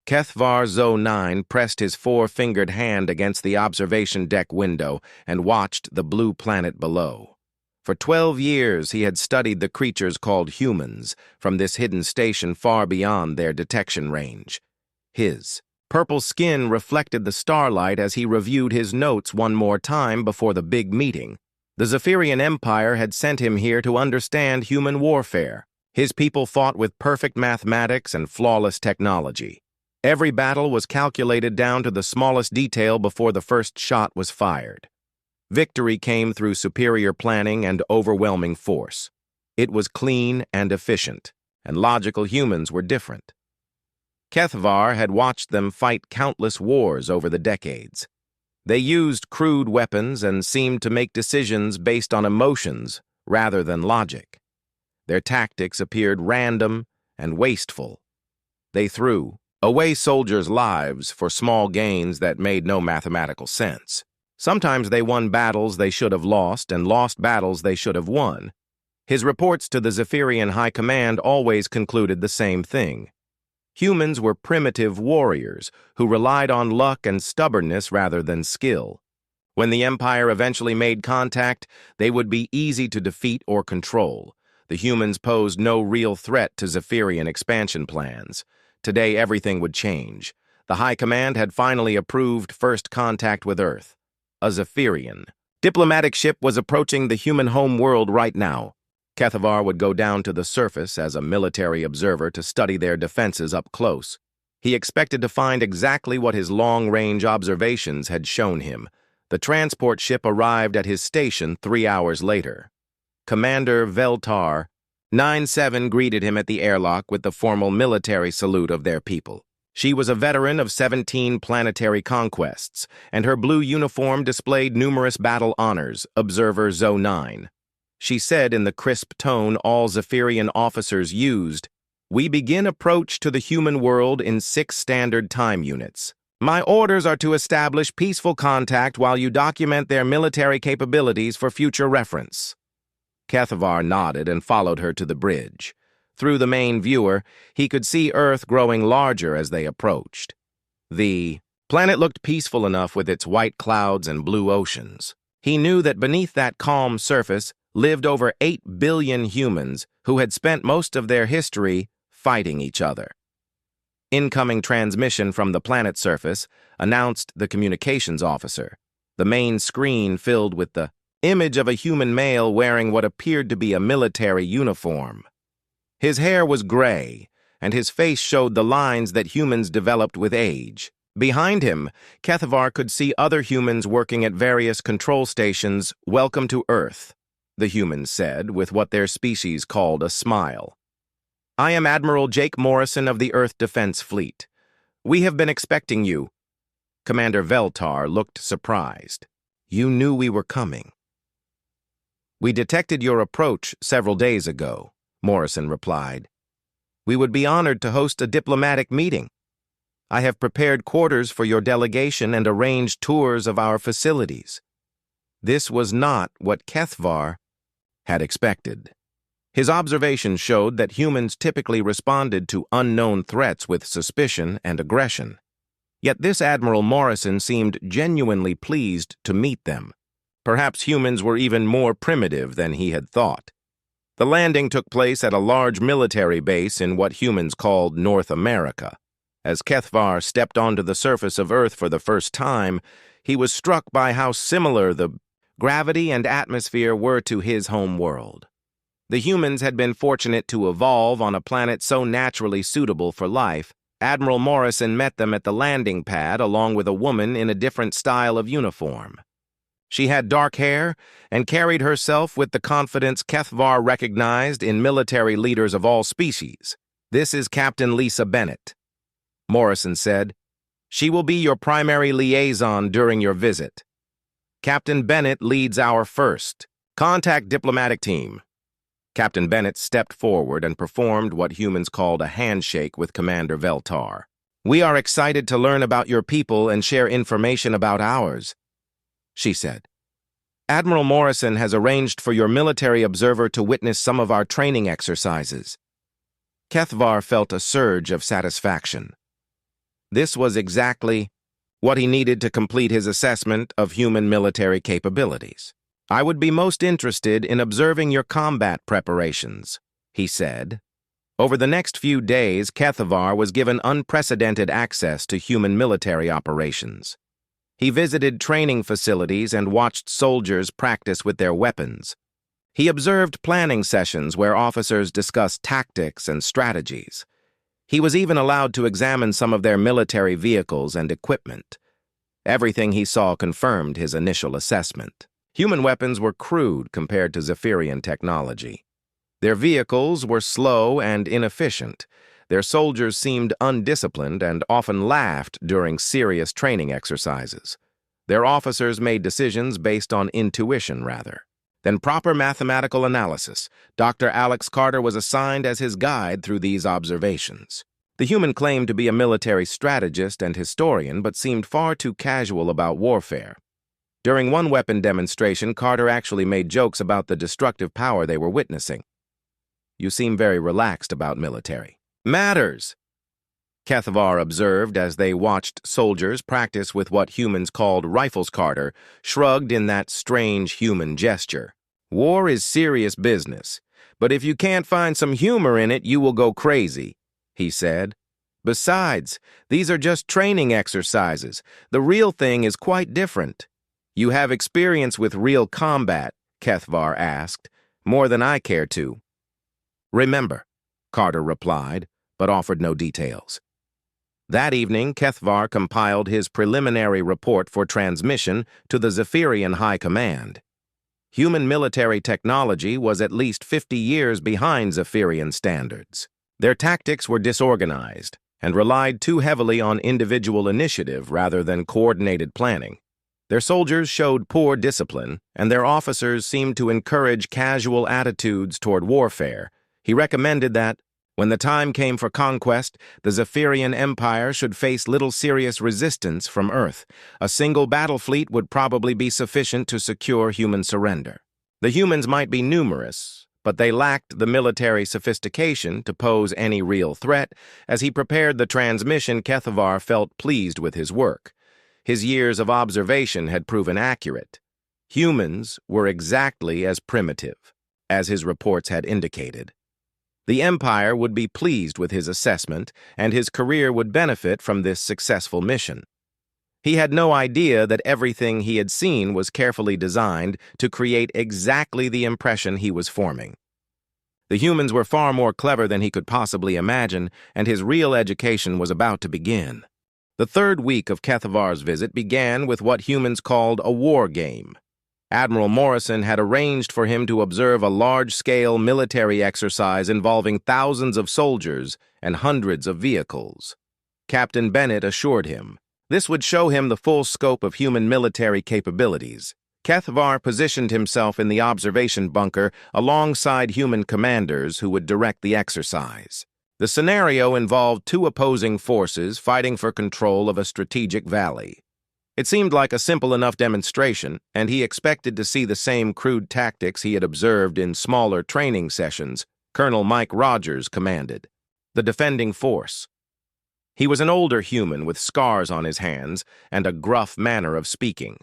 Kethvar-Zo-9 pressed his four-fingered hand against the observation deck window and watched the blue planet below. For 12 years he had studied the creatures called humans from this hidden station far beyond their detection range. His purple skin reflected the starlight as he reviewed his notes one more time before the big meeting. The Zephyrian Empire had sent him here to understand human warfare. His people fought with perfect mathematics and flawless technology. Every battle was calculated down to the smallest detail before the first shot was fired. Victory came through superior planning and overwhelming force. It was clean and efficient, and logical humans were different. Kethvar had watched them fight countless wars over the decades. They used crude weapons and seemed to make decisions based on emotions rather than logic. Their tactics appeared random and wasteful. They threw away soldiers' lives for small gains that made no mathematical sense. Sometimes they won battles they should have lost and lost battles they should have won. His reports to the Zephyrian High Command always concluded the same thing. Humans were primitive warriors who relied on luck and stubbornness rather than skill. When the Empire eventually made contact, they would be easy to defeat or control. The humans posed no real threat to Zephyrian expansion plans. Today, everything would change. The High Command had finally approved first contact with Earth. A Zephyrian diplomatic ship was approaching the human home world right now. Kethvar would go down to the surface as a military observer to study their defenses up close. He expected to find exactly what his long-range observations had shown him. The transport ship arrived at his station 3 hours later. Commander Veltar 9-7 greeted him at the airlock with the formal military salute of their people. She was a veteran of 17 planetary conquests, and her blue uniform displayed numerous battle honors, Observer Zo-9. She said in the crisp tone all Zephyrian officers used, "We begin approach to the human world in 6 standard time units. My orders are to establish peaceful contact while you document their military capabilities for future reference." Kethvar nodded and followed her to the bridge. Through the main viewer, he could see Earth growing larger as they approached. The planet looked peaceful enough with its white clouds and blue oceans. He knew that beneath that calm surface lived over 8 billion humans who had spent most of their history fighting each other. Incoming transmission from the planet's surface, announced the communications officer. The main screen filled with the image of a human male wearing what appeared to be a military uniform. His hair was gray, and his face showed the lines that humans developed with age. Behind him, Kethvar could see other humans working at various control stations. "Welcome to Earth," the humans said, with what their species called a smile. "I am Admiral Jake Morrison of the Earth Defense Fleet. We have been expecting you." Commander Veltar looked surprised. "You knew we were coming." "We detected your approach several days ago," Morrison replied. "We would be honored to host a diplomatic meeting. I have prepared quarters for your delegation and arranged tours of our facilities." This was not what Kethvar had expected. His observations showed that humans typically responded to unknown threats with suspicion and aggression. Yet this Admiral Morrison seemed genuinely pleased to meet them. Perhaps humans were even more primitive than he had thought. The landing took place at a large military base in what humans called North America. As Kethvar stepped onto the surface of Earth for the first time, he was struck by how similar the gravity and atmosphere were to his home world. The humans had been fortunate to evolve on a planet so naturally suitable for life. Admiral Morrison met them at the landing pad along with a woman in a different style of uniform. She had dark hair and carried herself with the confidence Kethvar recognized in military leaders of all species. "This is Captain Lisa Bennett," Morrison said. "She will be your primary liaison during your visit. Captain Bennett leads our first contact diplomatic team." Captain Bennett stepped forward and performed what humans called a handshake with Commander Veltar. "We are excited to learn about your people and share information about ours," she said. "Admiral Morrison has arranged for your military observer to witness some of our training exercises." Kethvar felt a surge of satisfaction. This was exactly what he needed to complete his assessment of human military capabilities. "I would be most interested in observing your combat preparations," he said. Over the next few days, Kethavar was given unprecedented access to human military operations. He visited training facilities and watched soldiers practice with their weapons. He observed planning sessions where officers discussed tactics and strategies. He was even allowed to examine some of their military vehicles and equipment. Everything he saw confirmed his initial assessment. Human weapons were crude compared to Zephyrian technology. Their vehicles were slow and inefficient. Their soldiers seemed undisciplined and often laughed during serious training exercises. Their officers made decisions based on intuition rather than proper mathematical analysis. Dr. Alex Carter was assigned as his guide through these observations. The human claimed to be a military strategist and historian, but seemed far too casual about warfare. During one weapon demonstration, Carter actually made jokes about the destructive power they were witnessing. "You seem very relaxed about military matters," Kethavar observed as they watched soldiers practice with what humans called rifles. Carter shrugged in that strange human gesture. "War is serious business, but if you can't find some humor in it, you will go crazy," he said. "Besides, these are just training exercises. The real thing is quite different." "You have experience with real combat?" Kethavar asked. "More than I care to." "Remember," Carter replied, but offered no details. That evening, Kethavar compiled his preliminary report for transmission to the Zephyrian High Command. Human military technology was at least 50 years behind Zephyrian standards. Their tactics were disorganized and relied too heavily on individual initiative rather than coordinated planning. Their soldiers showed poor discipline, and their officers seemed to encourage casual attitudes toward warfare. He recommended that, when the time came for conquest, the Zephyrian Empire should face little serious resistance from Earth. A single battle fleet would probably be sufficient to secure human surrender. The humans might be numerous, but they lacked the military sophistication to pose any real threat. As he prepared the transmission, Kethavar felt pleased with his work. His years of observation had proven accurate. Humans were exactly as primitive as his reports had indicated. The Empire would be pleased with his assessment, and his career would benefit from this successful mission. He had no idea that everything he had seen was carefully designed to create exactly the impression he was forming. The humans were far more clever than he could possibly imagine, and his real education was about to begin. The third week of Kethavar's visit began with what humans called a war game. Admiral Morrison had arranged for him to observe a large-scale military exercise involving thousands of soldiers and hundreds of vehicles. Captain Bennett assured him this would show him the full scope of human military capabilities. Kethavar positioned himself in the observation bunker alongside human commanders who would direct the exercise. The scenario involved two opposing forces fighting for control of a strategic valley. It seemed like a simple enough demonstration, and he expected to see the same crude tactics he had observed in smaller training sessions. Colonel Mike Rogers commanded the defending force. He was an older human with scars on his hands and a gruff manner of speaking.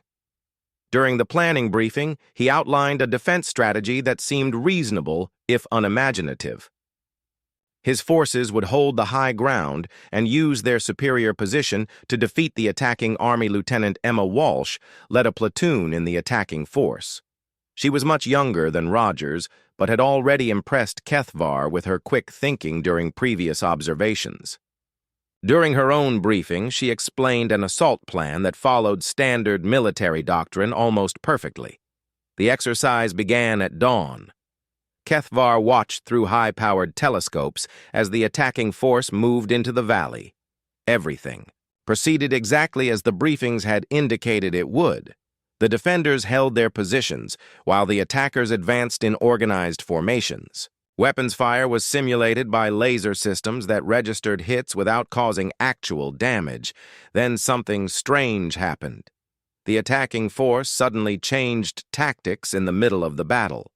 During the planning briefing, he outlined a defense strategy that seemed reasonable, if unimaginative. His forces would hold the high ground and use their superior position to defeat the attacking Army Lieutenant Emma Walsh, led a platoon in the attacking force. She was much younger than Rogers, but had already impressed Kethavar with her quick thinking during previous observations. During her own briefing, she explained an assault plan that followed standard military doctrine almost perfectly. The exercise began at dawn. Kethavar watched through high-powered telescopes as the attacking force moved into the valley. Everything proceeded exactly as the briefings had indicated it would. The defenders held their positions, while the attackers advanced in organized formations. Weapons fire was simulated by laser systems that registered hits without causing actual damage. Then something strange happened. The attacking force suddenly changed tactics in the middle of the battle.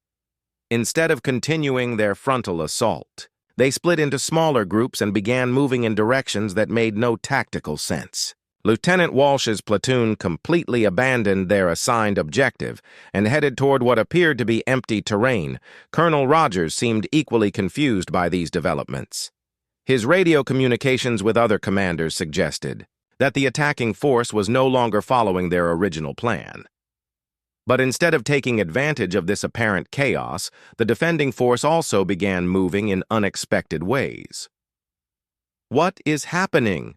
Instead of continuing their frontal assault, They split into smaller groups and began moving in directions that made no tactical sense. Lieutenant Walsh's platoon completely abandoned their assigned objective and headed toward what appeared to be empty terrain. Colonel Rogers seemed equally confused by these developments. His radio communications with other commanders suggested that the attacking force was no longer following their original plan. But instead of taking advantage of this apparent chaos, the defending force also began moving in unexpected ways. "What is happening?"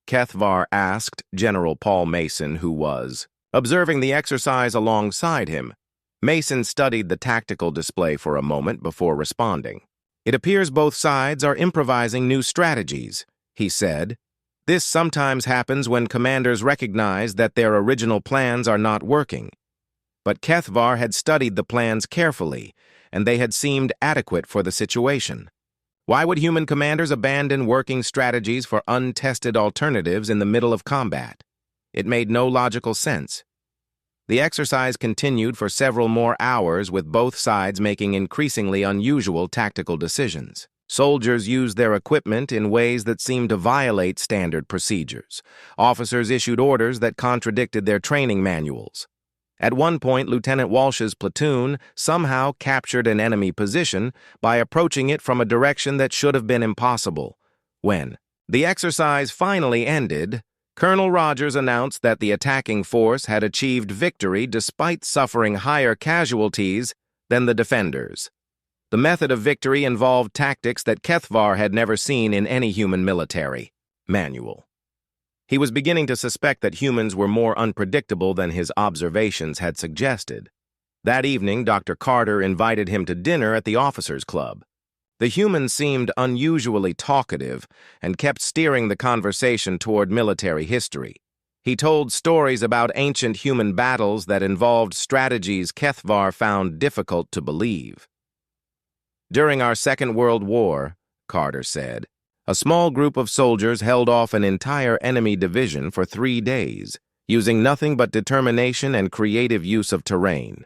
Kethvar asked General Paul Mason, who was observing the exercise alongside him. Mason studied the tactical display for a moment before responding. "It appears both sides are improvising new strategies," he said. "This sometimes happens when commanders recognize that their original plans are not working." But Kethvar had studied the plans carefully, and they had seemed adequate for the situation. Why would human commanders abandon working strategies for untested alternatives in the middle of combat? It made no logical sense. The exercise continued for several more hours, with both sides making increasingly unusual tactical decisions. Soldiers used their equipment in ways that seemed to violate standard procedures. Officers issued orders that contradicted their training manuals. At one point, Lieutenant Walsh's platoon somehow captured an enemy position by approaching it from a direction that should have been impossible. When the exercise finally ended, Colonel Rogers announced that the attacking force had achieved victory despite suffering higher casualties than the defenders. The method of victory involved tactics that Kethvar had never seen in any human military manual. He was beginning to suspect that humans were more unpredictable than his observations had suggested. That evening, Dr. Carter invited him to dinner at the officers' club. The human seemed unusually talkative and kept steering the conversation toward military history. He told stories about ancient human battles that involved strategies Kethvar found difficult to believe. "During our Second World War," Carter said, "a small group of soldiers held off an entire enemy division for 3 days, using nothing but determination and creative use of terrain.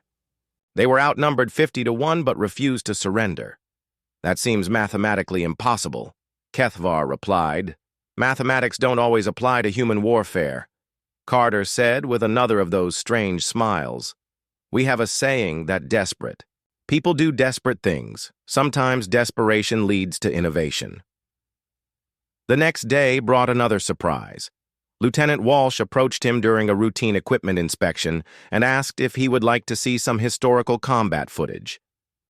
They were outnumbered 50-1 but refused to surrender." "That seems mathematically impossible," Kethvar replied. "Mathematics don't always apply to human warfare," Carter said with another of those strange smiles. "We have a saying that desperate people do desperate things. Sometimes desperation leads to innovation." The next day brought another surprise. Lieutenant Walsh approached him during a routine equipment inspection and asked if he would like to see some historical combat footage.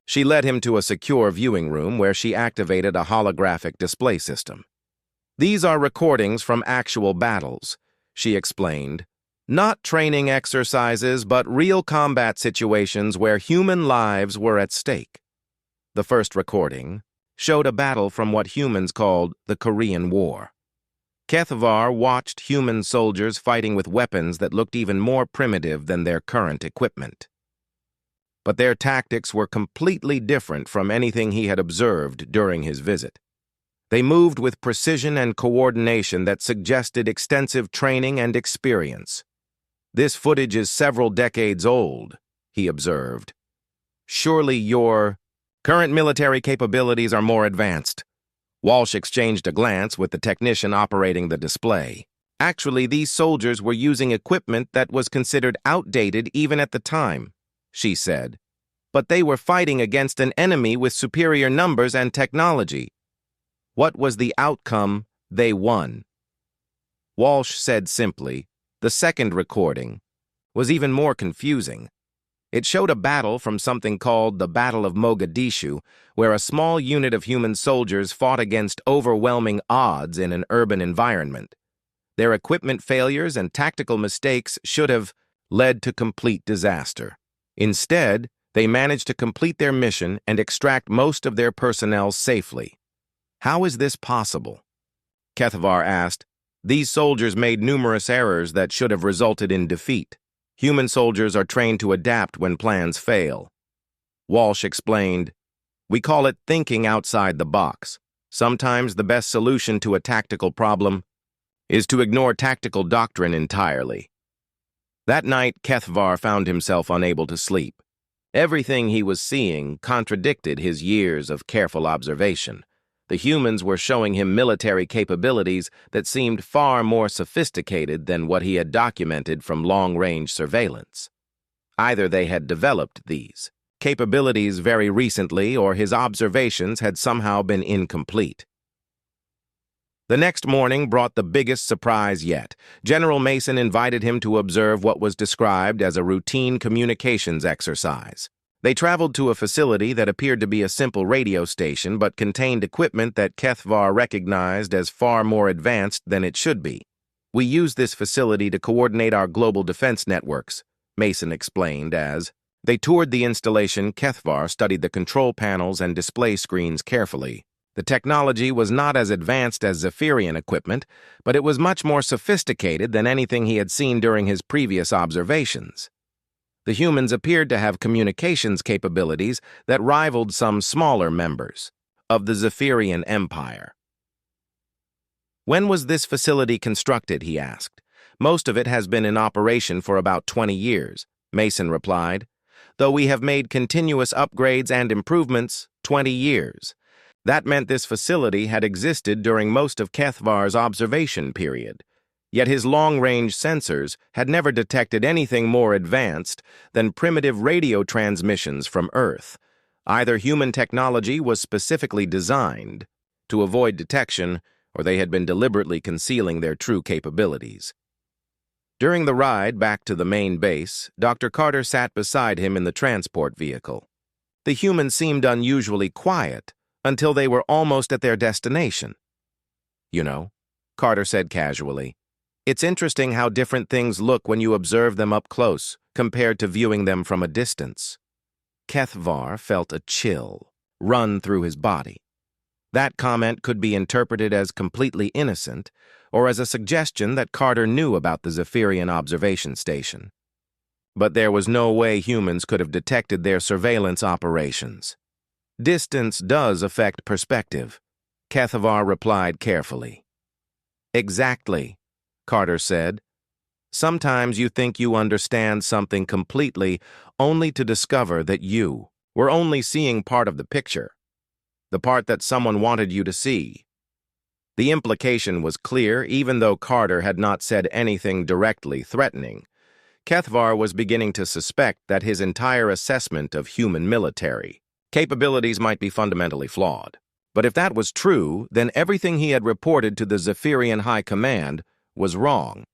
She led him to a secure viewing room where she activated a holographic display system. "These are recordings from actual battles," she explained. "Not training exercises, but real combat situations where human lives were at stake." The first recording showed a battle from what humans called the Korean War. Kethvar watched human soldiers fighting with weapons that looked even more primitive than their current equipment. But their tactics were completely different from anything he had observed during his visit. They moved with precision and coordination that suggested extensive training and experience. "This footage is several decades old," he observed. "Surely your current military capabilities are more advanced." Walsh exchanged a glance with the technician operating the display. "Actually, these soldiers were using equipment that was considered outdated even at the time," she said. "But they were fighting against an enemy with superior numbers and technology. What was the outcome? They won." Walsh said simply. The second recording was even more confusing. It showed a battle from something called the Battle of Mogadishu, where a small unit of human soldiers fought against overwhelming odds in an urban environment. Their equipment failures and tactical mistakes should have led to complete disaster. Instead, they managed to complete their mission and extract most of their personnel safely. "How is this possible?" Kethvar asked. "These soldiers made numerous errors that should have resulted in defeat. Human soldiers are trained to adapt when plans fail." Walsh explained, "We call it thinking outside the box. Sometimes the best solution to a tactical problem is to ignore tactical doctrine entirely." That night, Kethvar found himself unable to sleep. Everything he was seeing contradicted his years of careful observation. The humans were showing him military capabilities that seemed far more sophisticated than what he had documented from long-range surveillance. Either they had developed these capabilities very recently, or his observations had somehow been incomplete. The next morning brought the biggest surprise yet. General Mason invited him to observe what was described as a routine communications exercise. They traveled to a facility that appeared to be a simple radio station but contained equipment that Kethvar recognized as far more advanced than it should be. "We use this facility to coordinate our global defense networks," Mason explained as they toured the installation. Kethvar studied the control panels and display screens carefully. The technology was not as advanced as Zephyrian equipment, but it was much more sophisticated than anything he had seen during his previous observations. The humans appeared to have communications capabilities that rivaled some smaller members of the Zephyrian Empire. "When was this facility constructed?" he asked. "Most of it has been in operation for about 20 years, Mason replied. "Though we have made continuous upgrades and improvements, 20 years. That meant this facility had existed during most of Kethvar's observation period. Yet his long-range sensors had never detected anything more advanced than primitive radio transmissions from Earth. Either human technology was specifically designed to avoid detection, or they had been deliberately concealing their true capabilities." During the ride back to the main base, Dr. Carter sat beside him in the transport vehicle. The humans seemed unusually quiet until they were almost at their destination. "You know," Carter said casually, "it's interesting how different things look when you observe them up close compared to viewing them from a distance." Kethvar felt a chill run through his body. That comment could be interpreted as completely innocent, or as a suggestion that Carter knew about the Zephyrian observation station. But there was no way humans could have detected their surveillance operations. "Distance does affect perspective," Kethvar replied carefully. "Exactly," Carter said. "Sometimes you think you understand something completely, only to discover that you were only seeing part of the picture, the part that someone wanted you to see." The implication was clear, even though Carter had not said anything directly threatening. Kethvar was beginning to suspect that his entire assessment of human military capabilities might be fundamentally flawed. But if that was true, then everything he had reported to the Zephyrian High Command was wrong.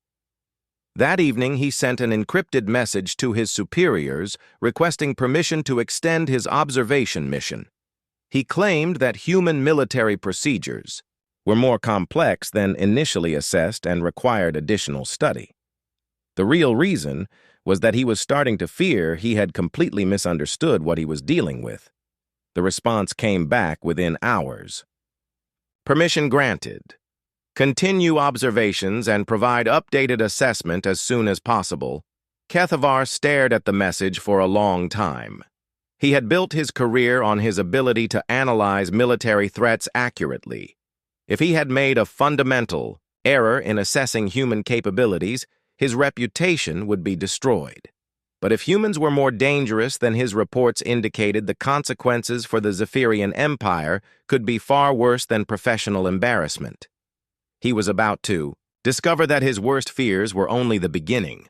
That evening, he sent an encrypted message to his superiors requesting permission to extend his observation mission. He claimed that human military procedures were more complex than initially assessed and required additional study. The real reason was that he was starting to fear he had completely misunderstood what he was dealing with. The response came back within hours. "Permission granted. Continue observations and provide updated assessment as soon as possible." Kethvar stared at the message for a long time. He had built his career on his ability to analyze military threats accurately. If he had made a fundamental error in assessing human capabilities, his reputation would be destroyed. But if humans were more dangerous than his reports indicated, the consequences for the Zephyrian Empire could be far worse than professional embarrassment. He was about to discover that his worst fears were only the beginning.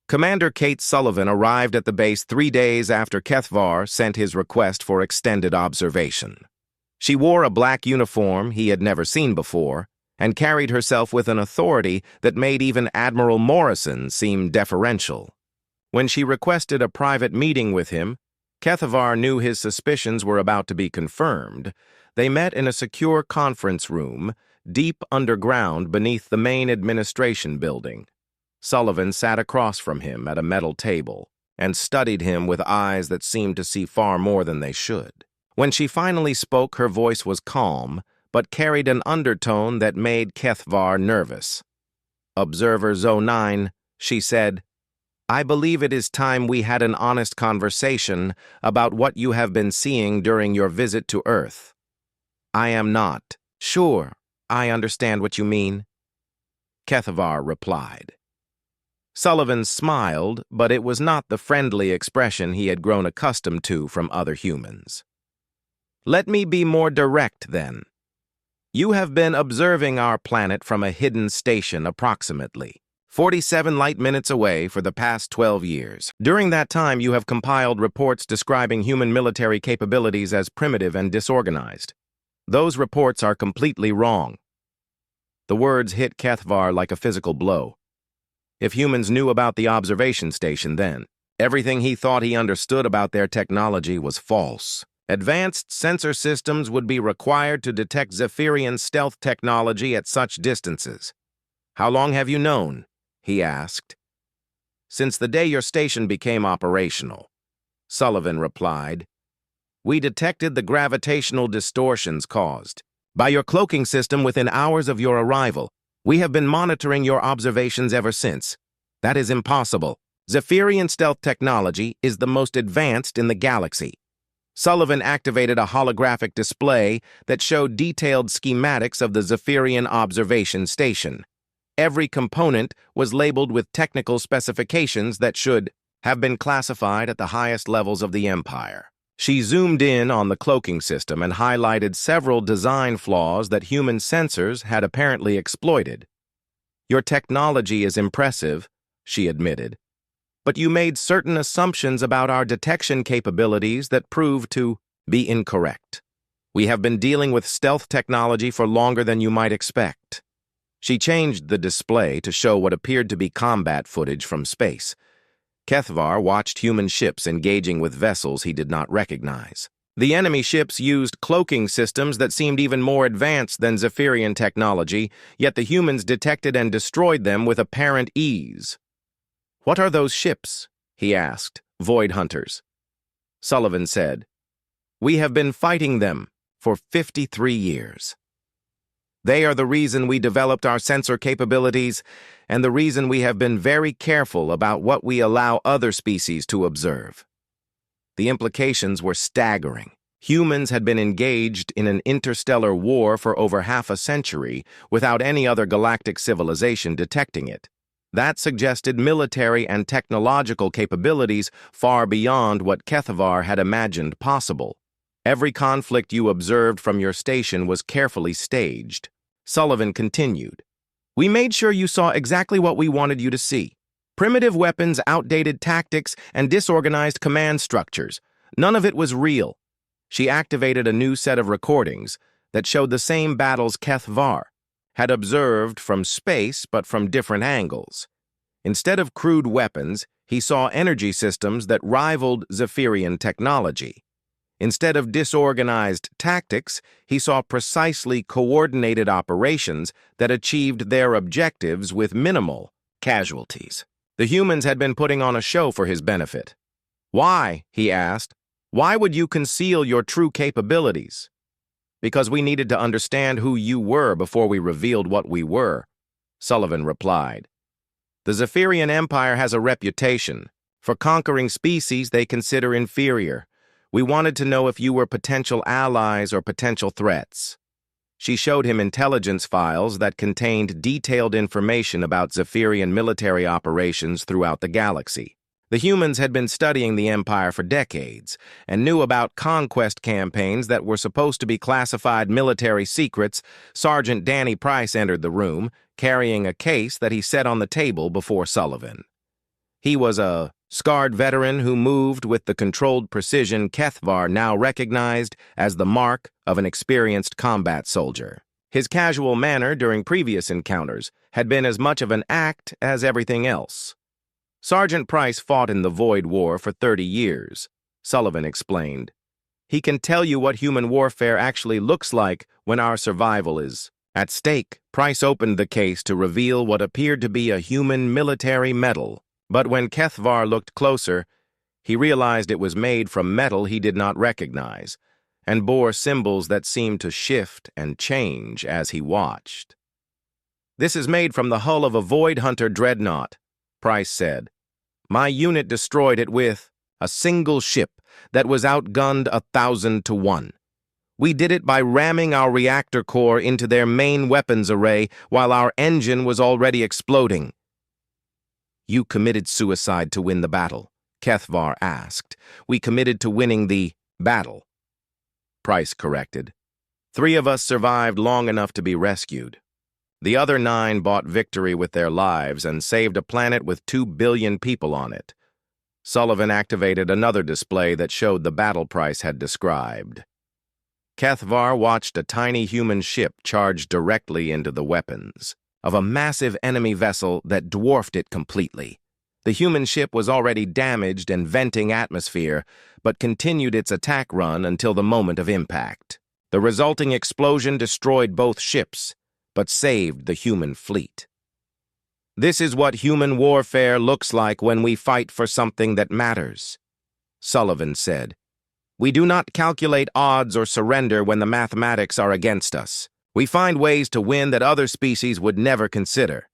Commander Kate Sullivan arrived at the base 3 days after Kethvar sent his request for extended observation. She wore a black uniform he had never seen before, and carried herself with an authority that made even Admiral Morrison seem deferential. When she requested a private meeting with him, Kethvar knew his suspicions were about to be confirmed. They met in a secure conference room, deep underground beneath the main administration building. Sullivan sat across from him at a metal table and studied him with eyes that seemed to see far more than they should. When she finally spoke, her voice was calm, but carried an undertone that made Kethvar nervous. "Observer Zo9," she said, "I believe it is time we had an honest conversation about what you have been seeing during your visit to Earth." "I am not sure I understand what you mean," Kethvar replied. Sullivan smiled, but it was not the friendly expression he had grown accustomed to from other humans. "Let me be more direct, then. You have been observing our planet from a hidden station approximately 47 light minutes away for the past 12 years. During that time, you have compiled reports describing human military capabilities as primitive and disorganized. Those reports are completely wrong. The words hit Kethvar like a physical blow. If humans knew about the observation station then, everything he thought he understood about their technology was false. Advanced sensor systems would be required to detect Zephyrian stealth technology at such distances. How long have you known? He asked. Since the day your station became operational, Sullivan replied. We detected the gravitational distortions caused by your cloaking system within hours of your arrival. We have been monitoring your observations ever since. That is impossible. Zephyrian stealth technology is the most advanced in the galaxy. Sullivan activated a holographic display that showed detailed schematics of the Zephyrian observation station. Every component was labeled with technical specifications that should have been classified at the highest levels of the Empire. She zoomed in on the cloaking system and highlighted several design flaws that human sensors had apparently exploited. Your technology is impressive, she admitted, but you made certain assumptions about our detection capabilities that proved to be incorrect. We have been dealing with stealth technology for longer than you might expect. She changed the display to show what appeared to be combat footage from space. Kethvar watched human ships engaging with vessels he did not recognize. The enemy ships used cloaking systems that seemed even more advanced than Zephyrian technology, yet the humans detected and destroyed them with apparent ease. What are those ships? He asked. Void hunters. Sullivan said, We have been fighting them for 53 years. They are the reason we developed our sensor capabilities and the reason we have been very careful about what we allow other species to observe. The implications were staggering. Humans had been engaged in an interstellar war for over half a century without any other galactic civilization detecting it. That suggested military and technological capabilities far beyond what Kethvar had imagined possible. Every conflict you observed from your station was carefully staged. Sullivan continued. We made sure you saw exactly what we wanted you to see. Primitive weapons, outdated tactics, and disorganized command structures. None of it was real. She activated a new set of recordings that showed the same battles Kethvar had observed from space but from different angles. Instead of crude weapons, he saw energy systems that rivaled Zephyrian technology. Instead of disorganized tactics, he saw precisely coordinated operations that achieved their objectives with minimal casualties. The humans had been putting on a show for his benefit. Why? He asked. Why would you conceal your true capabilities? Because we needed to understand who you were before we revealed what we were, Sullivan replied. The Zephyrian Empire has a reputation for conquering species they consider inferior. We wanted to know if you were potential allies or potential threats. She showed him intelligence files that contained detailed information about Zephyrian military operations throughout the galaxy. The humans had been studying the Empire for decades and knew about conquest campaigns that were supposed to be classified military secrets. Sergeant Danny Price entered the room, carrying a case that he set on the table before Sullivan. He was a scarred veteran who moved with the controlled precision Kethvar now recognized as the mark of an experienced combat soldier. His casual manner during previous encounters had been as much of an act as everything else. Sergeant Price fought in the Void War for 30 years, Sullivan explained. He can tell you what human warfare actually looks like when our survival is at stake. Price opened the case to reveal what appeared to be a human military medal. But when Kethvar looked closer, he realized it was made from metal he did not recognize, and bore symbols that seemed to shift and change as he watched. This is made from the hull of a Void Hunter dreadnought, Price said. My unit destroyed it with a single ship that was outgunned 1,000 to 1. We did it by ramming our reactor core into their main weapons array while our engine was already exploding. You committed suicide to win the battle, Kethvar asked. We committed to winning the battle, Price corrected. 3 of us survived long enough to be rescued. The other 9 bought victory with their lives and saved a planet with 2 billion people on it. Sullivan activated another display that showed the battle price had described. Kethvar watched a tiny human ship charge directly into the weapons of a massive enemy vessel that dwarfed it completely. The human ship was already damaged and venting atmosphere, but continued its attack run until the moment of impact. The resulting explosion destroyed both ships, but saved the human fleet. This is what human warfare looks like when we fight for something that matters, Sullivan said. We do not calculate odds or surrender when the mathematics are against us. We find ways to win that other species would never consider.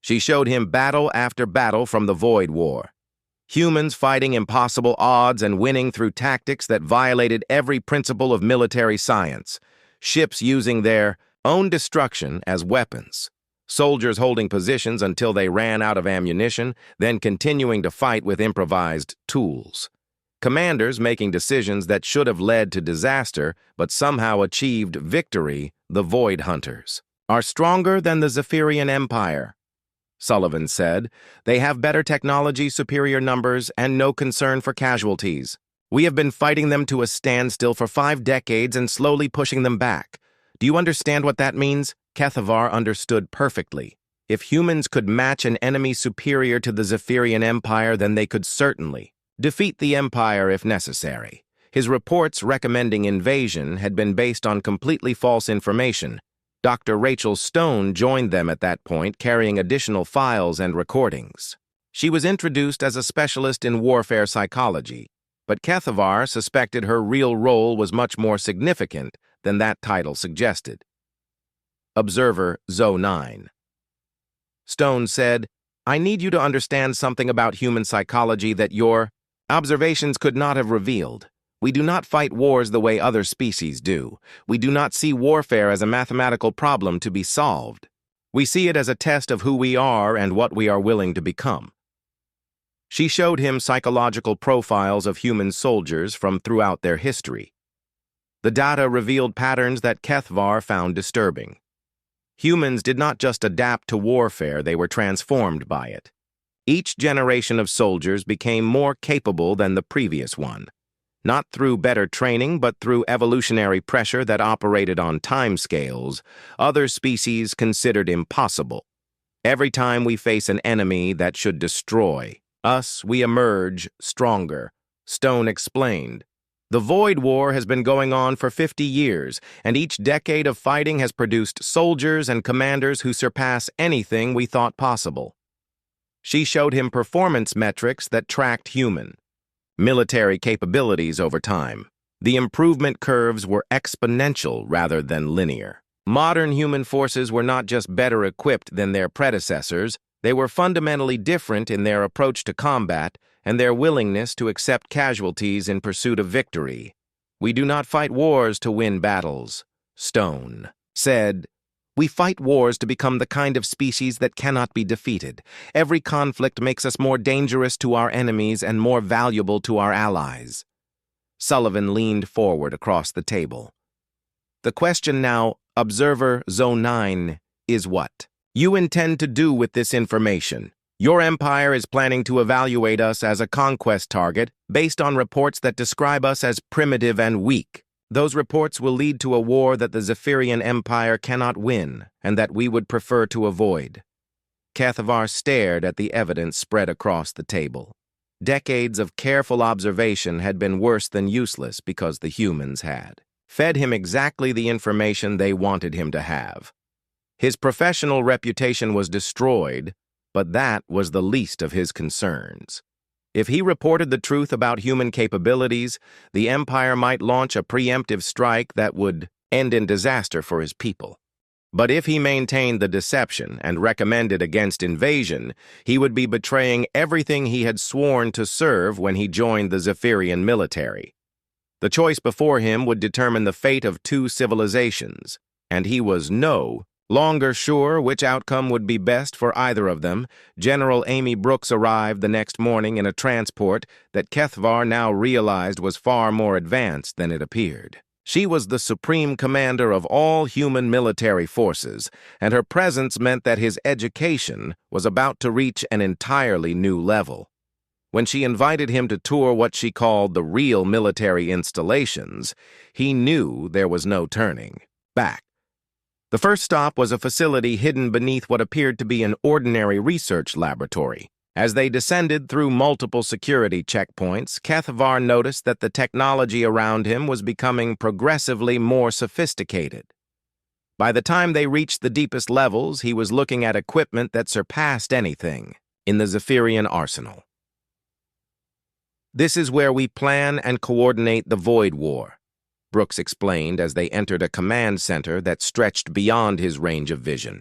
She showed him battle after battle from the Void War. Humans fighting impossible odds and winning through tactics that violated every principle of military science. Ships using their own destruction as weapons. Soldiers holding positions until they ran out of ammunition, then continuing to fight with improvised tools. Commanders making decisions that should have led to disaster, but somehow achieved victory. The Void Hunters are stronger than the Zephyrian Empire, Sullivan said. They have better technology, superior numbers, and no concern for casualties. We have been fighting them to a standstill for 5 decades and slowly pushing them back. Do you understand what that means? Kethvar understood perfectly. If humans could match an enemy superior to the Zephyrian Empire, then they could certainly defeat the Empire if necessary. His reports recommending invasion had been based on completely false information. Dr. Rachel Stone joined them at that point, carrying additional files and recordings. She was introduced as a specialist in warfare psychology, but Kethvar suspected her real role was much more significant than that title suggested. Observer Zo9. Stone said, I need you to understand something about human psychology that your observations could not have revealed. We do not fight wars the way other species do. We do not see warfare as a mathematical problem to be solved. We see it as a test of who we are and what we are willing to become. She showed him psychological profiles of human soldiers from throughout their history. The data revealed patterns that Kethvar found disturbing. Humans did not just adapt to warfare, they were transformed by it. Each generation of soldiers became more capable than the previous one, not through better training, but through evolutionary pressure that operated on timescales other species considered impossible. Every time we face an enemy that should destroy us, we emerge stronger, Stone explained. The Void War has been going on for 50 years, and each decade of fighting has produced soldiers and commanders who surpass anything we thought possible. She showed him performance metrics that tracked human military capabilities over time. The improvement curves were exponential rather than linear. Modern human forces were not just better equipped than their predecessors, they were fundamentally different in their approach to combat and their willingness to accept casualties in pursuit of victory. We do not fight wars to win battles, Stone said. We fight wars to become the kind of species that cannot be defeated. Every conflict makes us more dangerous to our enemies and more valuable to our allies. Sullivan leaned forward across the table. The question now, Observer Zo9, is what you intend to do with this information. Your empire is planning to evaluate us as a conquest target based on reports that describe us as primitive and weak. Those reports will lead to a war that the Zephyrian Empire cannot win and that we would prefer to avoid. Kethvar stared at the evidence spread across the table. Decades of careful observation had been worse than useless because the humans had fed him exactly the information they wanted him to have. His professional reputation was destroyed, but that was the least of his concerns. If he reported the truth about human capabilities, the Empire might launch a preemptive strike that would end in disaster for his people. But if he maintained the deception and recommended against invasion, he would be betraying everything he had sworn to serve when he joined the Zephyrian military. The choice before him would determine the fate of 2 civilizations, and he was no longer sure which outcome would be best for either of them. General Amy Brooks arrived the next morning in a transport that Kethvar now realized was far more advanced than it appeared. She was the supreme commander of all human military forces, and her presence meant that his education was about to reach an entirely new level. When she invited him to tour what she called the real military installations, he knew there was no turning back. The first stop was a facility hidden beneath what appeared to be an ordinary research laboratory. As they descended through multiple security checkpoints, Kethvar noticed that the technology around him was becoming progressively more sophisticated. By the time they reached the deepest levels, he was looking at equipment that surpassed anything in the Zephyrian arsenal. "This is where we plan and coordinate the Void War," Brooks explained as they entered a command center that stretched beyond his range of vision.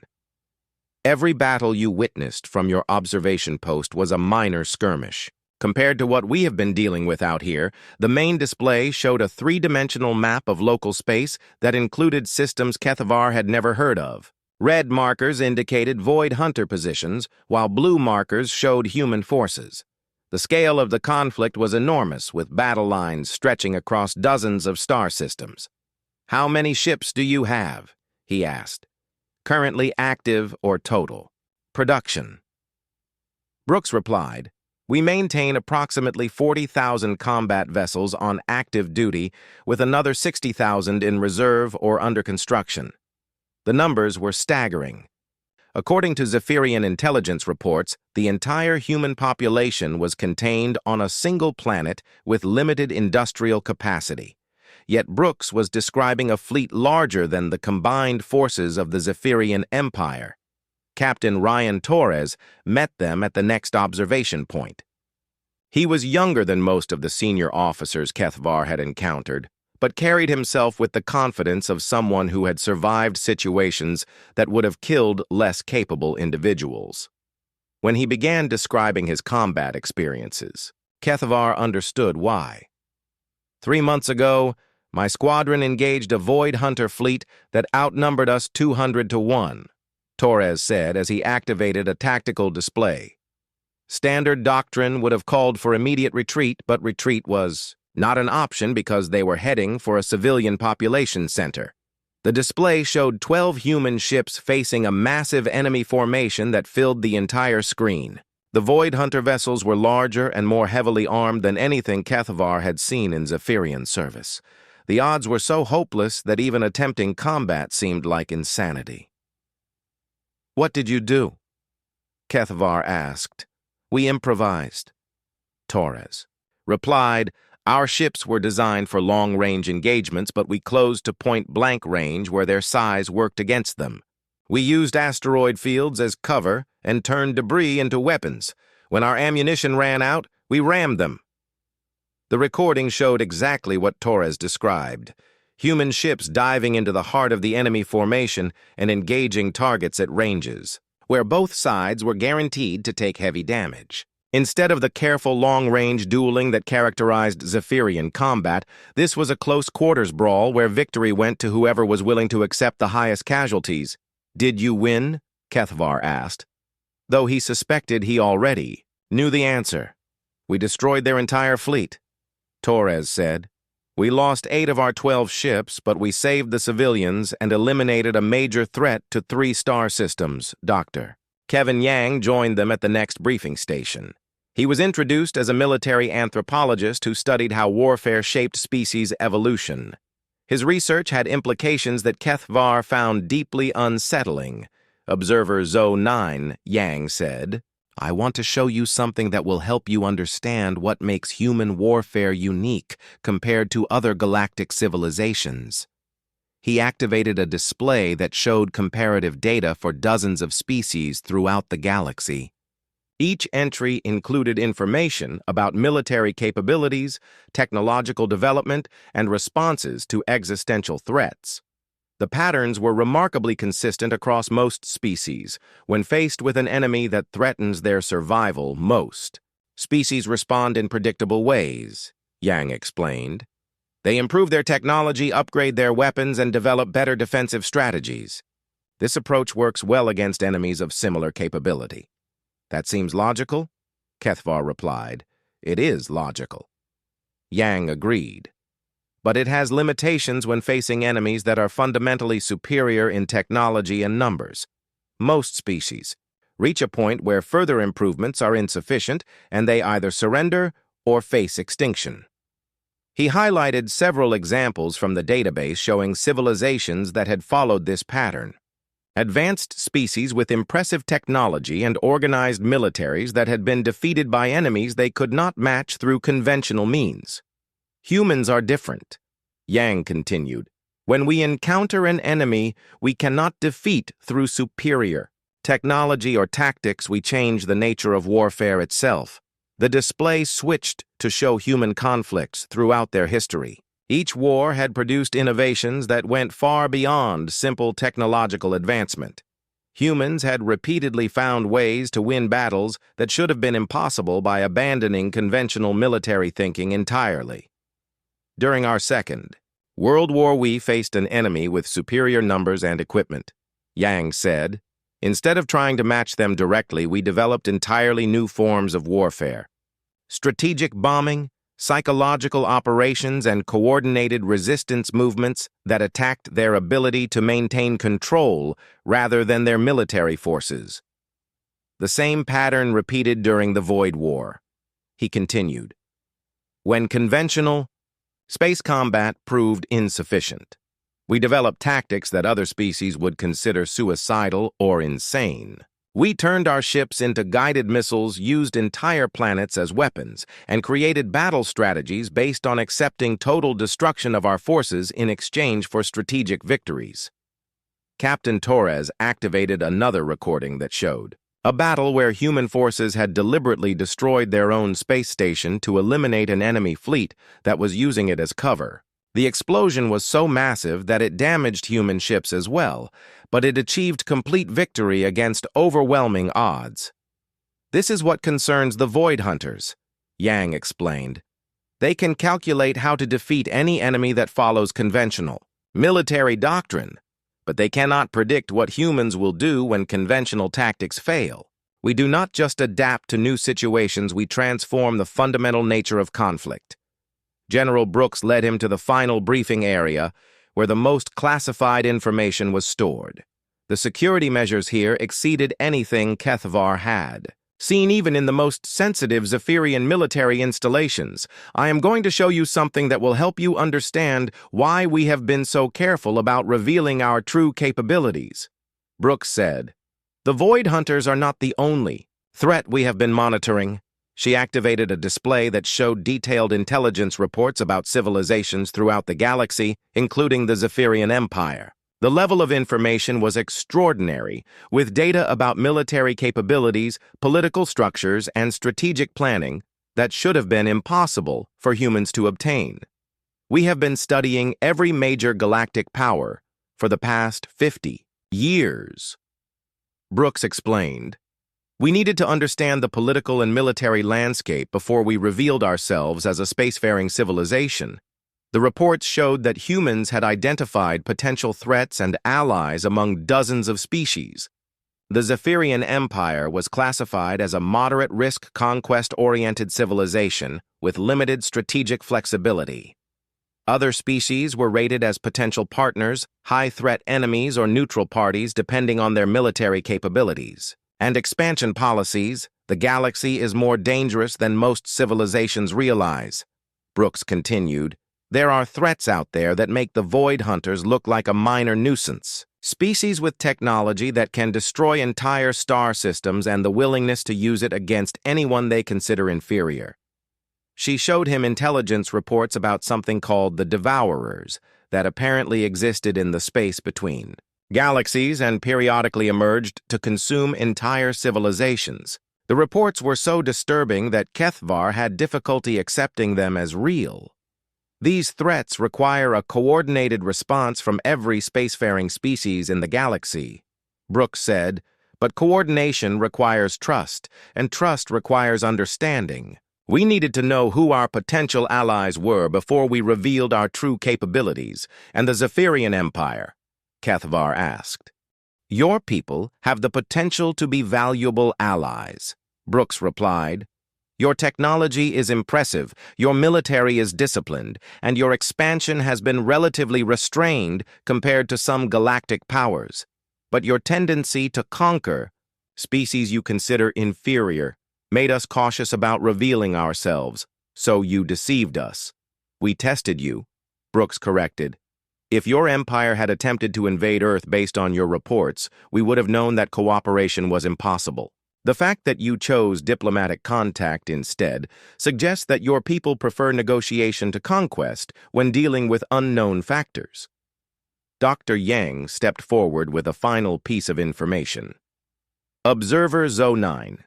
"Every battle you witnessed from your observation post was a minor skirmish. Compared to what we have been dealing with out here, the main display showed a three-dimensional map of local space that included systems Kethvar had never heard of. Red markers indicated Void Hunter positions, while blue markers showed human forces. The scale of the conflict was enormous, with battle lines stretching across dozens of star systems. "How many ships do you have?" he asked. "Currently active or total?" "Production." Brooks replied, "We maintain approximately 40,000 combat vessels on active duty, with another 60,000 in reserve or under construction." The numbers were staggering. According to Zephyrian intelligence reports, the entire human population was contained on a single planet with limited industrial capacity. Yet Brooks was describing a fleet larger than the combined forces of the Zephyrian Empire. Captain Ryan Torres met them at the next observation point. He was younger than most of the senior officers Kethvar had encountered, but carried himself with the confidence of someone who had survived situations that would have killed less capable individuals. When he began describing his combat experiences, Kethvar understood why. 3 months ago, my squadron engaged a Void Hunter fleet that outnumbered us 200 to 1, Torres said as he activated a tactical display. Standard doctrine would have called for immediate retreat, but retreat was not an option because they were heading for a civilian population center. The display showed 12 human ships facing a massive enemy formation that filled the entire screen. The Void Hunter vessels were larger and more heavily armed than anything Kethvar had seen in Zephyrian service. The odds were so hopeless that even attempting combat seemed like insanity. "What did you do?" Kethvar asked. "We improvised." Torres replied, "Our ships were designed for long-range engagements, but we closed to point-blank range where their size worked against them. We used asteroid fields as cover and turned debris into weapons. When our ammunition ran out, we rammed them." The recording showed exactly what Torres described: human ships diving into the heart of the enemy formation and engaging targets at ranges where both sides were guaranteed to take heavy damage. Instead of the careful long-range dueling that characterized Zephyrian combat, this was a close-quarters brawl where victory went to whoever was willing to accept the highest casualties. "Did you win?" Kethvar asked, though he suspected he already knew the answer. "We destroyed their entire fleet," Torres said. "We lost 8 of our 12 ships, but we saved the civilians and eliminated a major threat to 3 star systems, Dr." Kevin Yang joined them at the next briefing station. He was introduced as a military anthropologist who studied how warfare shaped species evolution. His research had implications that Kethvar found deeply unsettling. Observer Zo9, Yang said, "I want to show you something that will help you understand what makes human warfare unique compared to other galactic civilizations." He activated a display that showed comparative data for dozens of species throughout the galaxy. Each entry included information about military capabilities, technological development, and responses to existential threats. The patterns were remarkably consistent across most species. When faced with an enemy that threatens their survival most, species respond in predictable ways, Yang explained. They improve their technology, upgrade their weapons, and develop better defensive strategies. This approach works well against enemies of similar capability. "That seems logical?" Kethvar replied. "It is logical." Yang agreed. but it has limitations when facing enemies that are fundamentally superior in technology and numbers. Most species reach a point where further improvements are insufficient and they either surrender or face extinction. He highlighted several examples from the database showing civilizations that had followed this pattern. Advanced species with impressive technology and organized militaries that had been defeated by enemies they could not match through conventional means. Humans are different, Yang continued. When we encounter an enemy, we cannot defeat through superior technology or tactics. We change the nature of warfare itself. The display switched to show human conflicts throughout their history. Each war had produced innovations that went far beyond simple technological advancement. Humans had repeatedly found ways to win battles that should have been impossible by abandoning conventional military thinking entirely. During our Second World War, we faced an enemy with superior numbers and equipment, Yang said. Instead of trying to match them directly, we developed entirely new forms of warfare. Strategic bombing, psychological operations, and coordinated resistance movements that attacked their ability to maintain control rather than their military forces. The same pattern repeated during the Void War. He continued. When conventional space combat proved insufficient, we developed tactics that other species would consider suicidal or insane. We turned our ships into guided missiles, used entire planets as weapons, and created battle strategies based on accepting total destruction of our forces in exchange for strategic victories. Captain Torres activated another recording that showed a battle where human forces had deliberately destroyed their own space station to eliminate an enemy fleet that was using it as cover. The explosion was so massive that it damaged human ships as well, but it achieved complete victory against overwhelming odds. This is what concerns the Void Hunters, Yang explained. They can calculate how to defeat any enemy that follows conventional military doctrine, but they cannot predict what humans will do when conventional tactics fail. We do not just adapt to new situations, we transform the fundamental nature of conflict. General Brooks led him to the final briefing area, where the most classified information was stored. The security measures here exceeded anything Kethvar had seen even in the most sensitive Zephyrian military installations. I am going to show you something that will help you understand why we have been so careful about revealing our true capabilities, Brooks said. The Void Hunters are not the only threat we have been monitoring. She activated a display that showed detailed intelligence reports about civilizations throughout the galaxy, including the Zephyrian Empire. The level of information was extraordinary, with data about military capabilities, political structures, and strategic planning that should have been impossible for humans to obtain. We have been studying every major galactic power for the past 50 years, Brooks explained. We needed to understand the political and military landscape before we revealed ourselves as a spacefaring civilization. The reports showed that humans had identified potential threats and allies among dozens of species. The Zephyrian Empire was classified as a moderate-risk, conquest-oriented civilization with limited strategic flexibility. Other species were rated as potential partners, high-threat enemies, or neutral parties depending on their military capabilities. And expansion policies, the galaxy is more dangerous than most civilizations realize, Brooks continued. There are threats out there that make the Void Hunters look like a minor nuisance. Species with technology that can destroy entire star systems and the willingness to use it against anyone they consider inferior. She showed him intelligence reports about something called the Devourers that apparently existed in the space between galaxies and periodically emerged to consume entire civilizations. The reports were so disturbing that Kethvar had difficulty accepting them as real. These threats require a coordinated response from every spacefaring species in the galaxy, Brooks said, but coordination requires trust, and trust requires understanding. We needed to know who our potential allies were before we revealed our true capabilities, and the Zephyrian Empire, Kethvar asked. Your people have the potential to be valuable allies, Brooks replied. Your technology is impressive, your military is disciplined, and your expansion has been relatively restrained compared to some galactic powers. But your tendency to conquer species you consider inferior made us cautious about revealing ourselves, so you deceived us. We tested you, Brooks corrected. If your empire had attempted to invade Earth based on your reports, we would have known that cooperation was impossible. The fact that you chose diplomatic contact instead suggests that your people prefer negotiation to conquest when dealing with unknown factors. Dr. Yang stepped forward with a final piece of information. Observer Zo9.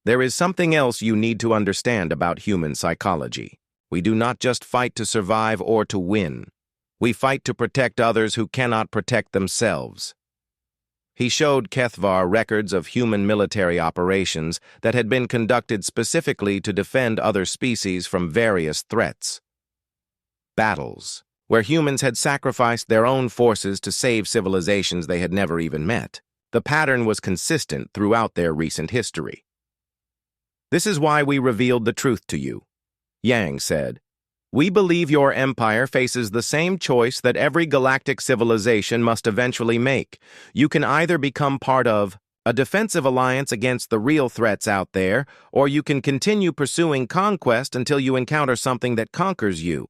There is something else you need to understand about human psychology. We do not just fight to survive or to win. We fight to protect others who cannot protect themselves. He showed Kethvar records of human military operations that had been conducted specifically to defend other species from various threats. Battles, where humans had sacrificed their own forces to save civilizations they had never even met. The pattern was consistent throughout their recent history. This is why we revealed the truth to you, Yang said. We believe your empire faces the same choice that every galactic civilization must eventually make. You can either become part of a defensive alliance against the real threats out there, or you can continue pursuing conquest until you encounter something that conquers you.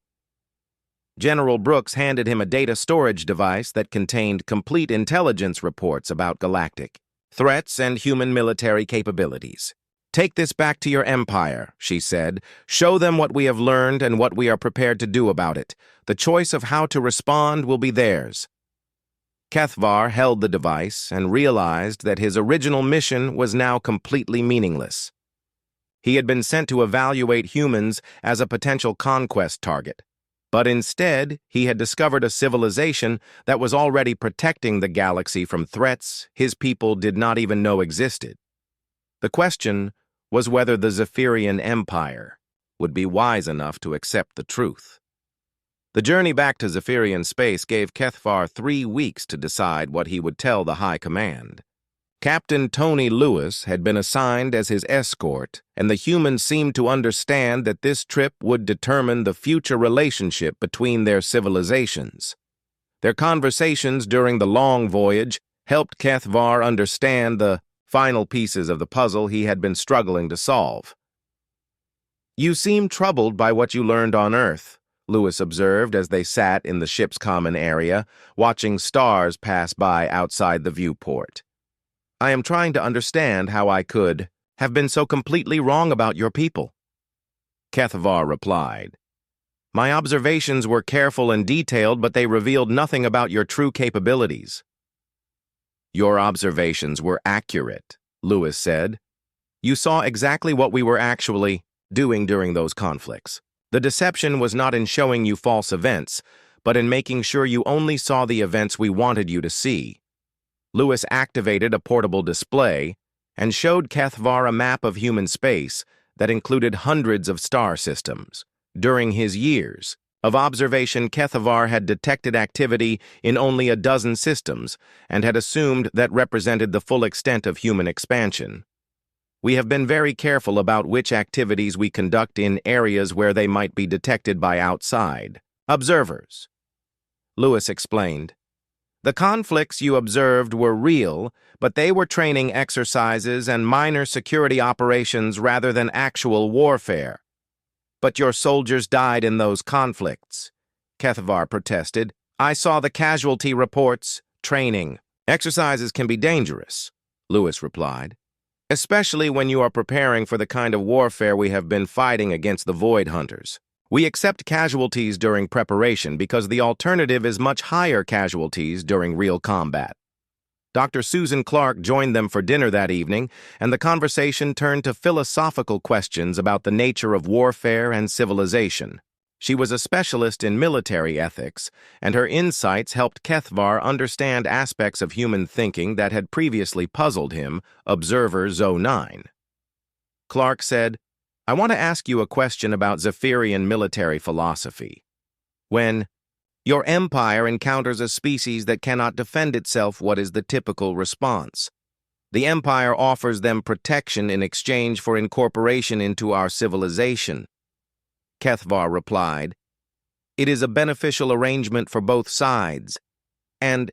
General Brooks handed him a data storage device that contained complete intelligence reports about galactic threats and human military capabilities. Take this back to your empire, she said. Show them what we have learned and what we are prepared to do about it. The choice of how to respond will be theirs. Kethvar held the device and realized that his original mission was now completely meaningless. He had been sent to evaluate humans as a potential conquest target, but instead he had discovered a civilization that was already protecting the galaxy from threats his people did not even know existed. The question was whether the Zephyrian Empire would be wise enough to accept the truth. The journey back to Zephyrian space gave Kethvar 3 weeks to decide what he would tell the High Command. Captain Tony Lewis had been assigned as his escort, and the humans seemed to understand that this trip would determine the future relationship between their civilizations. Their conversations during the long voyage helped Kethvar understand the final pieces of the puzzle he had been struggling to solve. You seem troubled by what you learned on Earth, Lewis observed as they sat in the ship's common area, watching stars pass by outside the viewport. I am trying to understand how I could have been so completely wrong about your people. Kethvar replied. My observations were careful and detailed, but they revealed nothing about your true capabilities. Your observations were accurate, Lewis said. You saw exactly what we were actually doing during those conflicts. The deception was not in showing you false events, but in making sure you only saw the events we wanted you to see. Lewis activated a portable display and showed Kethvar a map of human space that included hundreds of star systems. During his years of observation, Kethvar had detected activity in only a dozen systems and had assumed that represented the full extent of human expansion. We have been very careful about which activities we conduct in areas where they might be detected by outside observers. Lewis explained. The conflicts you observed were real, but they were training exercises and minor security operations rather than actual warfare. But your soldiers died in those conflicts, Kethvar protested. I saw the casualty reports. Training. Exercises can be dangerous, Lewis replied, especially when you are preparing for the kind of warfare we have been fighting against the Void Hunters. We accept casualties during preparation because the alternative is much higher casualties during real combat. Dr. Susan Clark joined them for dinner that evening, and the conversation turned to philosophical questions about the nature of warfare and civilization. She was a specialist in military ethics, and her insights helped Kethvar understand aspects of human thinking that had previously puzzled him, observer Zo9. Clark said, I want to ask you a question about Zephyrian military philosophy. When your empire encounters a species that cannot defend itself, what is the typical response? The Empire offers them protection in exchange for incorporation into our civilization. Kethvar replied, "It is a beneficial arrangement for both sides, and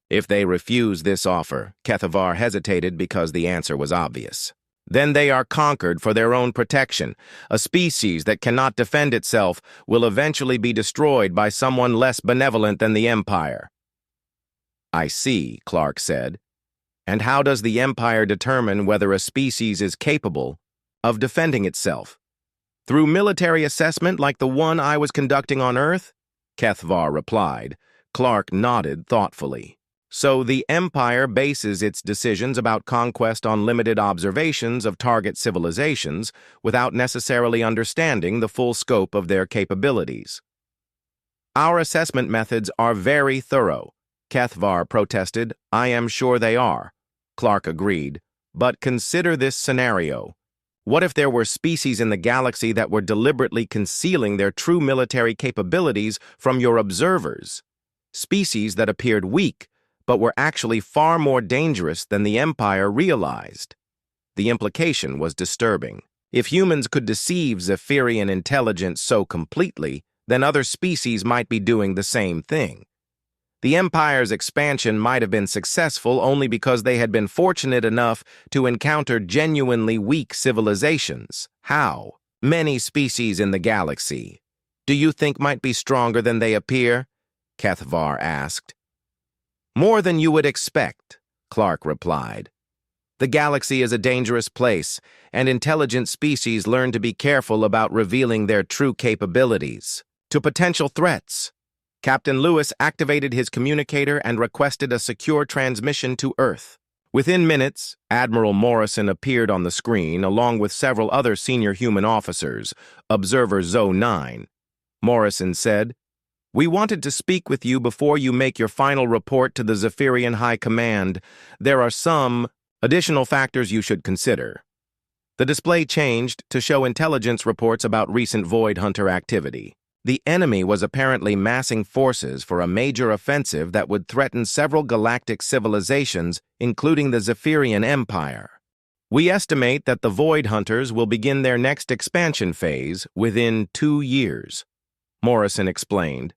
if they refuse this offer," Kethvar hesitated because the answer was obvious. "Then they are conquered for their own protection. A species that cannot defend itself will eventually be destroyed by someone less benevolent than the Empire." "I see," Clark said. "And how does the Empire determine whether a species is capable of defending itself? Through military assessment like the one I was conducting on Earth?" Kethvar replied. Clark nodded thoughtfully. "So the Empire bases its decisions about conquest on limited observations of target civilizations without necessarily understanding the full scope of their capabilities." "Our assessment methods are very thorough," Kethvar protested. "I am sure they are," Clark agreed. "But consider this scenario. What if there were species in the galaxy that were deliberately concealing their true military capabilities from your observers? Species that appeared weak, but were actually far more dangerous than the Empire realized." The implication was disturbing. If humans could deceive Zephyrian intelligence so completely, then other species might be doing the same thing. The Empire's expansion might have been successful only because they had been fortunate enough to encounter genuinely weak civilizations. How many species in the galaxy do you think might be stronger than they appear? Kethvar asked. "More than you would expect," Clark replied. "The galaxy is a dangerous place, and intelligent species learn to be careful about revealing their true capabilities to potential threats." Captain Lewis activated his communicator and requested a secure transmission to Earth. Within minutes, Admiral Morrison appeared on the screen along with several other senior human officers, Observer ZO9. Morrison said, "We wanted to speak with you before you make your final report to the Zephyrian High Command. There are some additional factors you should consider." The display changed to show intelligence reports about recent Void Hunter activity. The enemy was apparently massing forces for a major offensive that would threaten several galactic civilizations, including the Zephyrian Empire. "We estimate that the Void Hunters will begin their next expansion phase within 2 years," Morrison explained.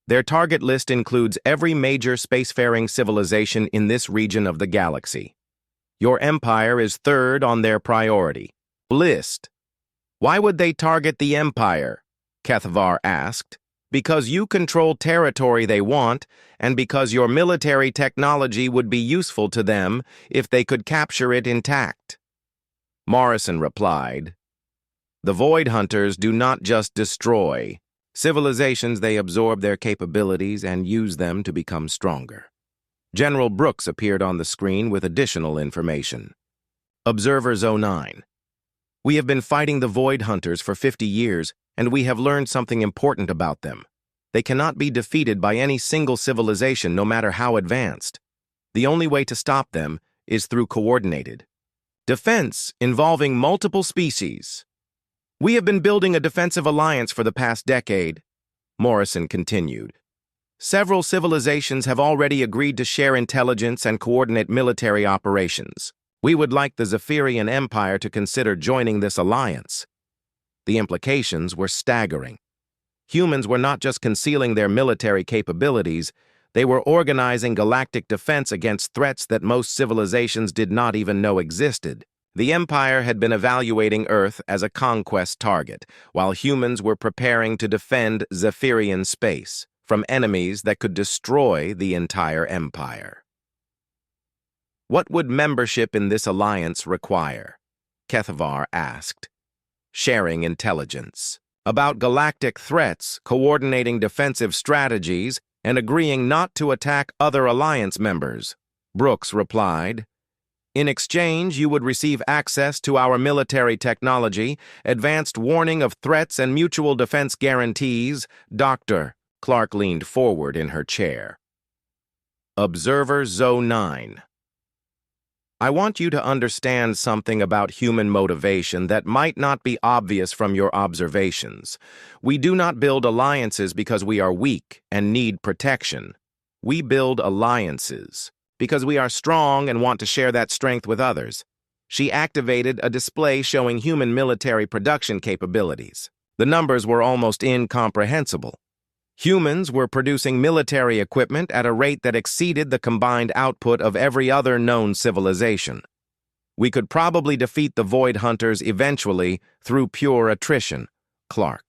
"Their target list includes every major spacefaring civilization in this region of the galaxy. Your Empire is third on their priority list." "Why would they target the Empire?" Kethvar asked. "Because you control territory they want, and because your military technology would be useful to them if they could capture it intact." Morrison replied, "The Void Hunters do not just destroy civilizations, they absorb their capabilities and use them to become stronger." General Brooks appeared on the screen with additional information. Observer ZO9. "We have been fighting the Void Hunters for 50 years, and we have learned something important about them. They cannot be defeated by any single civilization, no matter how advanced. The only way to stop them is through coordinated defense involving multiple species. We have been building a defensive alliance for the past decade," Morrison continued. "Several civilizations have already agreed to share intelligence and coordinate military operations. We would like the Zephyrian Empire to consider joining this alliance." The implications were staggering. Humans were not just concealing their military capabilities, they were organizing galactic defense against threats that most civilizations did not even know existed. The Empire had been evaluating Earth as a conquest target, while humans were preparing to defend Zephyrian space from enemies that could destroy the entire Empire. "What would membership in this alliance require?" Kethvar asked. "Sharing intelligence about galactic threats, coordinating defensive strategies, and agreeing not to attack other alliance members," Brooks replied. "In exchange, you would receive access to our military technology, advanced warning of threats, and mutual defense guarantees." Dr. Clark leaned forward in her chair. Observer ZO9. "I want you to understand something about human motivation that might not be obvious from your observations. We do not build alliances because we are weak and need protection. We build alliances because we are strong and want to share that strength with others. She activated a display showing human military production capabilities. The numbers were almost incomprehensible. Humans were producing military equipment at a rate that exceeded the combined output of every other known civilization. We could probably defeat the Void Hunters eventually through pure attrition, Clark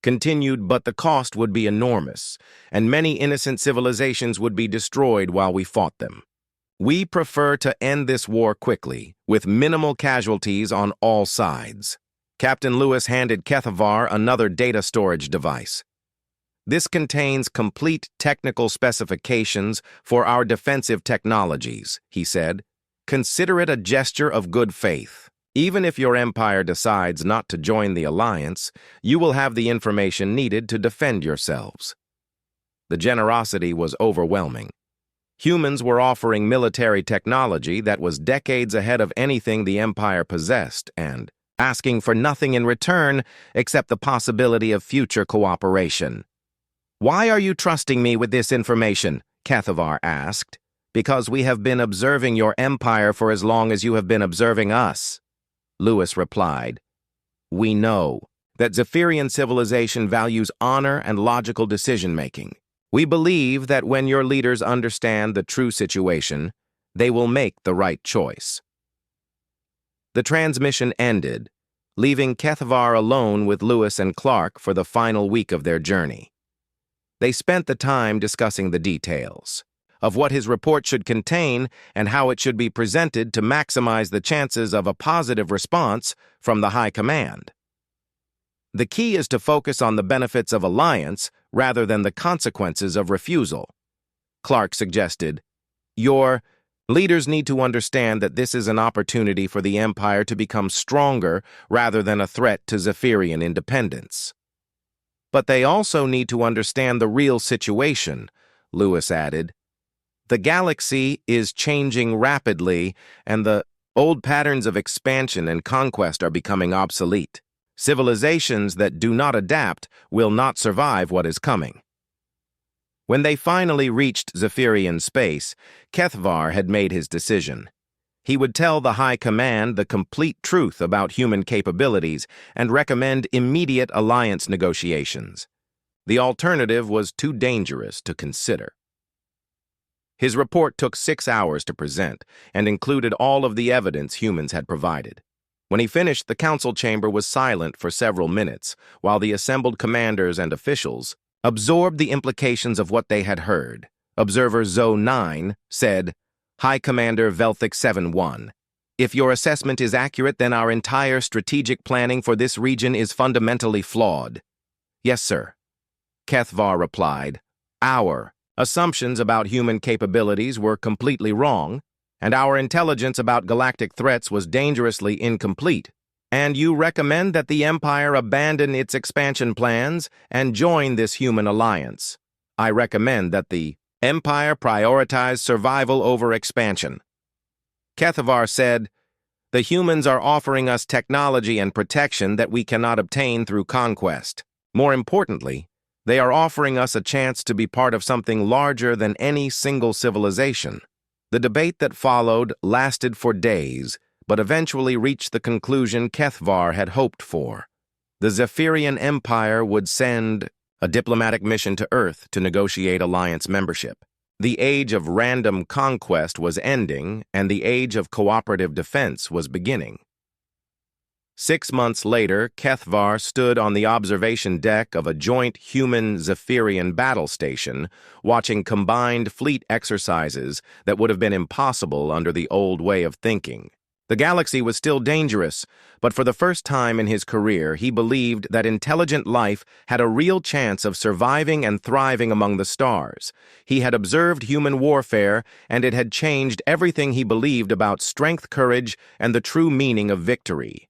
continued, but the cost would be enormous, and many innocent civilizations would be destroyed while we fought them. We prefer to end this war quickly, with minimal casualties on all sides. Captain Lewis handed Kethavar another data storage device. This contains complete technical specifications for our defensive technologies, he said. Consider it a gesture of good faith. Even if your empire decides not to join the alliance, you will have the information needed to defend yourselves. The generosity was overwhelming. Humans were offering military technology that was decades ahead of anything the empire possessed and asking for nothing in return except the possibility of future cooperation. "Why are you trusting me with this information?" Kethavar asked. "Because we have been observing your empire for as long as you have been observing us," Lewis replied. "We know that Zephyrian civilization values honor and logical decision-making. We believe that when your leaders understand the true situation, they will make the right choice." The transmission ended, leaving Kethavar alone with Lewis and Clark for the final week of their journey. They spent the time discussing the details of what his report should contain and how it should be presented to maximize the chances of a positive response from the High Command. "The key is to focus on the benefits of alliance rather than the consequences of refusal," Clark suggested. "Your leaders need to understand that this is an opportunity for the Empire to become stronger rather than a threat to Zephyrian independence." "But they also need to understand the real situation," Lewis added. "The galaxy is changing rapidly, and the old patterns of expansion and conquest are becoming obsolete. Civilizations that do not adapt will not survive what is coming." When they finally reached Zephyrian space, Kethavar had made his decision. He would tell the High Command the complete truth about human capabilities and recommend immediate alliance negotiations. The alternative was too dangerous to consider. His report took 6 hours to present and included all of the evidence humans had provided. When he finished, the council chamber was silent for several minutes, while the assembled commanders and officials absorbed the implications of what they had heard. Observer Zo9 said, "High Commander Velthik 7-1, if your assessment is accurate, then our entire strategic planning for this region is fundamentally flawed." "Yes, sir," Kethavar replied. "Our assumptions about human capabilities were completely wrong, and our intelligence about galactic threats was dangerously incomplete. And you recommend that the Empire abandon its expansion plans and join this human alliance. I recommend that the Empire prioritize survival over expansion." Kethavar said, "The humans are offering us technology and protection that we cannot obtain through conquest. More importantly, they are offering us a chance to be part of something larger than any single civilization." The debate that followed lasted for days, but eventually reached the conclusion Kethavar had hoped for. The Zephyrian Empire would send a diplomatic mission to Earth to negotiate alliance membership. The age of random conquest was ending, and the age of cooperative defense was beginning. 6 months later, Kethavar stood on the observation deck of a joint human-Zephyrian battle station, watching combined fleet exercises that would have been impossible under the old way of thinking. The galaxy was still dangerous, but for the first time in his career, he believed that intelligent life had a real chance of surviving and thriving among the stars. He had observed human warfare, and it had changed everything he believed about strength, courage, and the true meaning of victory.